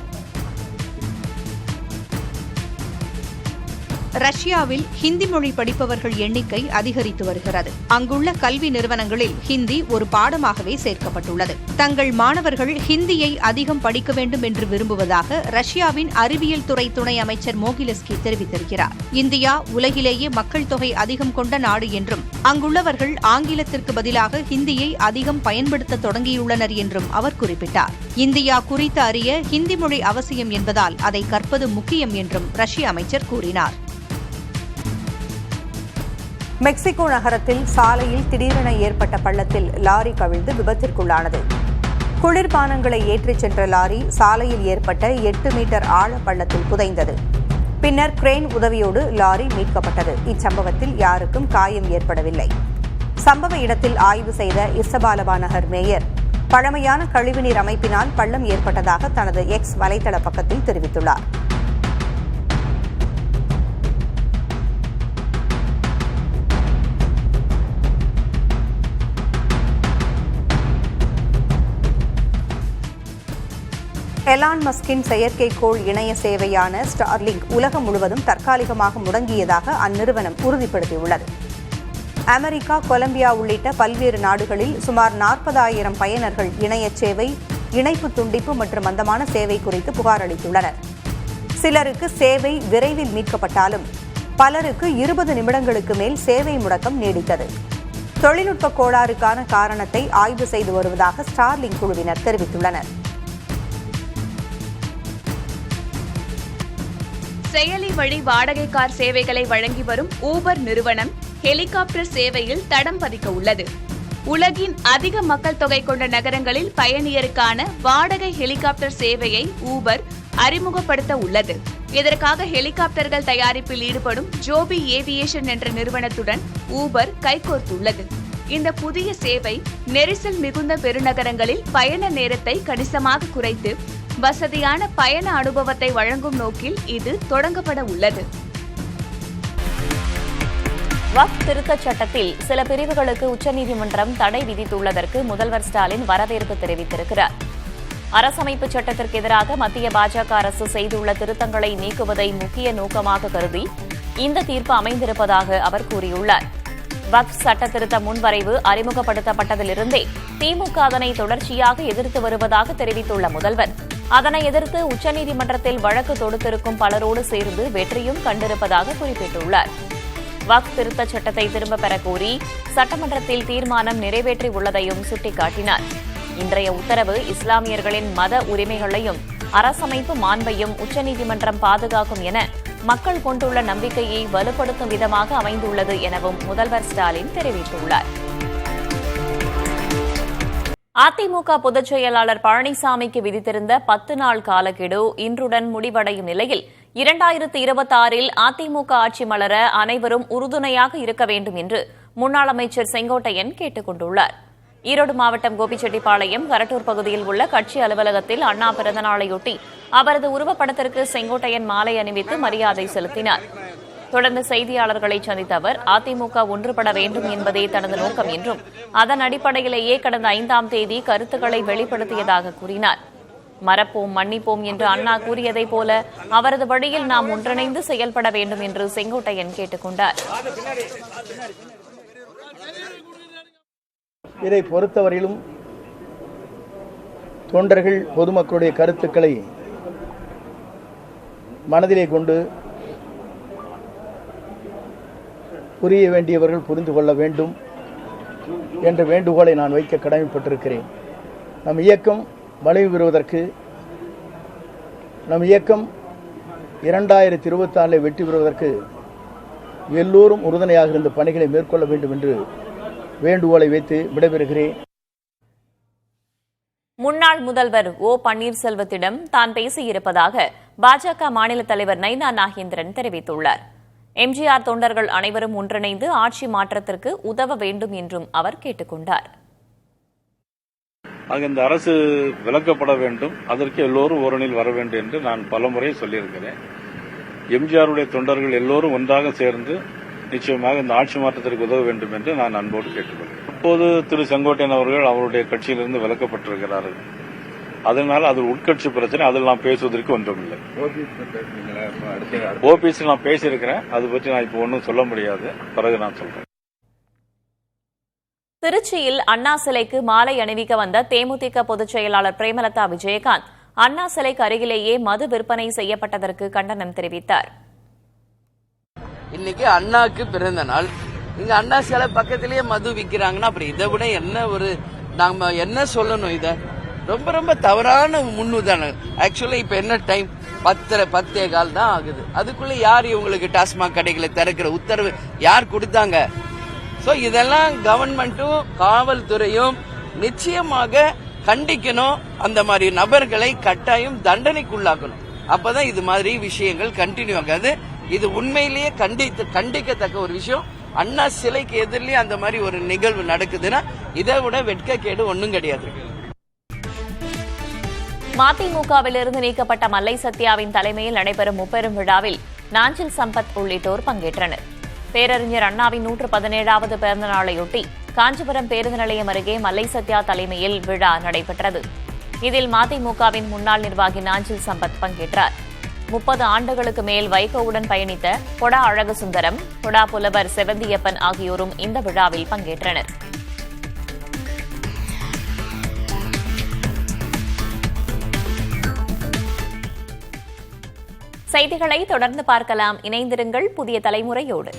ரஷ்யாவில் ஹிந்தி மொழி படிப்பவர்கள் எண்ணிக்கை அதிகரித்து வருகிறது. அங்குள்ள கல்வி நிறுவனங்களில் ஹிந்தி ஒரு பாடமாகவே சேர்க்கப்பட்டுள்ளது. தங்கள் மாணவர்கள் ஹிந்தியை அதிகம் படிக்க வேண்டும் என்று விரும்புவதாக ரஷ்யாவின் அறிவியல் துறை துணை அமைச்சர் மோகிலஸ்கி தெரிவித்திருக்கிறார். இந்தியா உலகிலேயே மக்கள் தொகை அதிகம் கொண்ட நாடு என்றும் அங்குள்ளவர்கள் ஆங்கிலத்திற்கு பதிலாக ஹிந்தியை அதிகம் பயன்படுத்த தொடங்கியுள்ளனர் என்றும் அவர் குறிப்பிட்டார். இந்தியா குறித்து அறிய ஹிந்தி மொழி அவசியம் என்பதால் அதை கற்பது முக்கியம் என்றும் ரஷ்ய அமைச்சர் கூறினார். மெக்சிகோ நகரத்தில் சாலையில் திடீரென ஏற்பட்ட பள்ளத்தில் லாரி கவிழ்ந்து விபத்திற்குள்ளானது. குளிர்பானங்களை ஏற்றிச் சென்ற லாரி சாலையில் ஏற்பட்ட 8 மீட்டர் ஆழ பள்ளத்தில் புதைந்தது. பின்னர் கிரேன் உதவியோடு லாரி மீட்கப்பட்டது. இச்சம்பவத்தில் யாருக்கும் காயம் ஏற்படவில்லை. சம்பவ இடத்தில் ஆய்வு செய்த இசபாலபா நகர் மேயர் பழமையான கழிவுநீர் அமைப்பினால் பள்ளம் ஏற்பட்டதாக தனது எக்ஸ் வலைதள பக்கத்தில் தெரிவித்துள்ளார். எலான் மஸ்கின் செயற்கைக்கோள் இணைய சேவையான ஸ்டார்லிங்க் உலகம் முழுவதும் தற்காலிகமாக முடங்கியதாக அந்நிறுவனம் உறுதிப்படுத்தியுள்ளது. அமெரிக்கா, கொலம்பியா உள்ளிட்ட பல்வேறு நாடுகளில் சுமார் 40,000 பயனர்கள் இணைய சேவை, இணைப்பு துண்டிப்பு மற்றும் மந்தமான சேவை குறித்து புகார் அளித்துள்ளனர். சிலருக்கு சேவை விரைவில் மீட்கப்பட்டாலும் பலருக்கு 20 நிமிடங்களுக்கு மேல் சேவை முடக்கம் நீடித்தது. தொழில்நுட்ப கோளாறுக்கான காரணத்தை ஆய்வு செய்து வருவதாக ஸ்டார்லிங்க் குழுவினர் தெரிவித்துள்ளனர். செயலி வழி வாடகை கார் சேவைகளை வழங்கி வரும் ஊபர் நிறுவனம் ஹெலிகாப்டர் சேவையில் தடம் பதிக்க உள்ளது. உலகின் அதிக மக்கள் தொகை கொண்ட நகரங்களில் பயணியருக்கான வாடகை ஹெலிகாப்டர் சேவையை ஊபர் அறிமுகப்படுத்த உள்ளது. இதற்காக ஹெலிகாப்டர்கள் தயாரிப்பில் ஈடுபடும் ஜோபி ஏவியேஷன் என்ற நிறுவனத்துடன் ஊபர் கைகோர்த்துள்ளது. இந்த புதிய சேவை நெரிசல் மிகுந்த பெருநகரங்களில் பயண நேரத்தை கணிசமாக குறைத்து வசதியான பயண அனுபவத்தை வழங்கும் நோக்கில் இது தொடங்கப்பட உள்ளது. வக்ஃப் திருத்தச் சட்டத்தில் சில பிரிவுகளுக்கு உச்சநீதிமன்றம் தடை விதித்துள்ளதற்கு முதல்வர் ஸ்டாலின் வரவேற்பு தெரிவித்திருக்கிறார். அரசமைப்பு சட்டத்திற்கு எதிராக மத்திய பாஜக அரசு செய்துள்ள திருத்தங்களை நீக்குவதை முக்கிய நோக்கமாக கருதி இந்த தீர்ப்பு அமைந்திருப்பதாக அவர் கூறியுள்ளார். வக்ஃப் சட்ட திருத்த முன்வரைவு அறிமுகப்படுத்தப்பட்டதிலிருந்தே திமுக அதனை தொடர்ச்சியாக எதிர்த்து வருவதாக தெரிவித்துள்ள முதல்வர், அதனை எதிர்த்து உச்சநீதிமன்றத்தில் வழக்கு தொடுத்திருக்கும் பலரோடு சேர்ந்து வெற்றியும் கண்டிருப்பதாக குறிப்பிட்டுள்ளார். வக்ஃப் திருத்தச் சட்டத்தை திரும்பப் பெறக் கோரி சட்டமன்றத்தில் தீர்மானம் நிறைவேற்றியுள்ளதையும் சுட்டிக்காட்டினார். இன்றைய உத்தரவு இஸ்லாமியர்களின் மத உரிமைகளையும் அரசமைப்பு மாண்பையும் உச்சநீதிமன்றம் பாதுகாக்கும் என மக்கள் கொண்டுள்ள நம்பிக்கையை வலுப்படுத்தும் விதமாக அமைந்துள்ளது எனவும் முதல்வர் ஸ்டாலின் தெரிவித்துள்ளார். அதிமுக பொதுச் செயலாளர் பழனிசாமிக்கு விதித்திருந்த 10 நாள் காலக்கெடு இன்றுடன் முடிவடையும் நிலையில் 2026 அதிமுக ஆட்சி மலர அனைவரும் உறுதுணையாக இருக்க வேண்டும் என்று முன்னாள் அமைச்சர் செங்கோட்டையன் கேட்டுக் கொண்டுள்ளார். ஈரோடு மாவட்டம் கோபிச்செட்டிப்பாளையம் கரட்டூர் பகுதியில் உள்ள கட்சி அலுவலகத்தில் அண்ணா பிறந்தநாளையொட்டி அவரது உருவப்படத்திற்கு செங்கோட்டையன் மாலை அணிவித்து மரியாதை செலுத்தினார். தொடர்ந்து செய்தியாளர்களை சந்தித்த அவர் அதிமுக ஒன்றுபட வேண்டும் என்பதே தனது நோக்கம் என்றும் அதன் அடிப்படையிலேயே கடந்த 5ஆம் தேதி கருத்துக்களை வெளிப்படுத்தியதாக கூறினார். மறப்போம் மன்னிப்போம் என்று அண்ணா கூறியதைப் போல அவரது வழியில் நாம் ஒன்றிணைந்து செயல்பட வேண்டும் என்று செங்கோட்டையன் கேட்டுக் கொண்டார். இதை பொறுத்தவரையிலும் தொண்டர்கள் பொதுமக்களுடைய கருத்துக்களை மனதிலே கொண்டு புரிய வேண்டியவர்கள் புரிந்து கொள்ள வேண்டும் என்ற வேண்டுகோளை நான் வைக்க கடமைப்பட்டிருக்கிறேன். நம் இயக்கம் வலிமை பெறுவதற்கு, நம் இயக்கம் 2024 வெற்றி பெறுவதற்கு எல்லோரும் உறுதுணையாக இருந்த பணிகளை மேற்கொள்ள வேண்டும் என்று வேண்டுகோளை வைத்து விடைபெறுகிறேன். முன்னாள் முதல்வர் ஓ பன்னீர்செல்வத்திடம் தான் பேசியிருப்பதாக பாஜக மாநில தலைவர் நைனா நாகேந்திரன் தெரிவித்துள்ளார். எம்ஜிஆர் தொண்டர்கள் அனைவரும் ஒன்றிணைந்து ஆட்சி மாற்றத்திற்கு உதவ வேண்டும் என்றும் அவர் கேட்டுக் கொண்டார். இந்த அரசு விலக்கப்பட வேண்டும், அதற்கு எல்லோரும் ஓரணியில் வர வேண்டும் என்று நான் பலமுறை சொல்லியிருக்கிறேன். எம்ஜிஆருடைய தொண்டர்கள் எல்லோரும் ஒன்றாக சேர்ந்து நிச்சயமாக இந்த ஆட்சி மாற்றத்திற்கு உதவ வேண்டும் என்று நான் அன்போடு கேட்டுக்கொள்கிறேன். இப்போது திரு செங்கோட்டையன் அவர்கள் அவருடைய கட்சியிலிருந்து விலக்கப்பட்டிருக்கிறார்கள். அதனால் அது உட்கட்சி பிரச்சனை, அதில் நான் பேசுவதற்கு ஒன்றுமில்லை. ஓபிஎஸ் நான் பேசியிருக்கிறேன், அது பற்றி நான் இப்போ ஒன்றும் சொல்ல முடியாது, பிறகு நான் சொல்றேன். திருச்சியில் அண்ணா சிலைக்கு மாலை அணிவிக்க வந்த தேமுதிக பொதுச் செயலாளர் பிரேமலதா விஜயகாந்த் அண்ணா சிலைக்கு அருகிலேயே மது விற்பனை செய்யப்பட்டதற்கு கண்டனம் தெரிவித்தார். இன்னைக்கு அண்ணாக்கு பிறந்த நாள், இங்க அண்ணா சிலை பக்கத்திலேயே மது விற்கிறாங்கன்னா அப்புறம் இதை விட நாம என்ன சொல்லணும்? இத ரொம்ப ரொம்ப தவறான முன்னுதாரணம். ஆக்சுவலா இப்ப என்ன டைம் 10:15 தான் ஆகுது. அதுக்குள்ள யார் இவங்களுக்கு டாஸ்மாக் கடைகளை திறக்கிற உத்தரவு யார் கொடுத்தாங்க? சோ இதெல்லாம் கவர்மெண்ட்டும் காவல்துறையும் நிச்சயமாக கண்டிக்கணும். அந்த மாதிரி நபர்களை கட்டாயம் தண்டனைக்குள்ளாக்கணும். அப்பதான் இது மாதிரி விஷயங்கள் கண்டினியூ ஆகாது. இது உண்மையிலேயே கண்டிக்கத்தக்க ஒரு விஷயம். அண்ணா சிலைக்கு எதிரிலேயே அந்த மாதிரி ஒரு நிகழ்வு நடக்குதுன்னா இதை விட வெட்கக்கேடு ஒன்னும் கிடையாது. மதிமுகவிலிருந்து நீக்கப்பட்ட மல்லை சத்யாவின் தலைமையில் நடைபெறும் முப்பெரும் விழாவில் நாஞ்சில் சம்பத் உள்ளிட்டோர் பங்கேற்றனர். பேரறிஞர் அண்ணாவின் 117வது பிறந்த நாளையொட்டி காஞ்சிபுரம் பேருந்து நிலையம் அருகே மல்லை சத்யா தலைமையில் விழா நடைபெற்றது. இதில் மதிமுகவின் முன்னாள் நிர்வாகி நாஞ்சில் சம்பத் பங்கேற்றார். 30 ஆண்டுகளுக்கு மேல் வைகோவுடன் பயணித்த பொடா அழகுசுந்தரம், பொடா புலவர் செவந்தியப்பன் ஆகியோரும் இந்த விழாவில் பங்கேற்றனர். செய்திகளை தொடர்ந்து பார்க்கலாம். இணைந்திருங்கள் புதிய தலைமுறையோடு.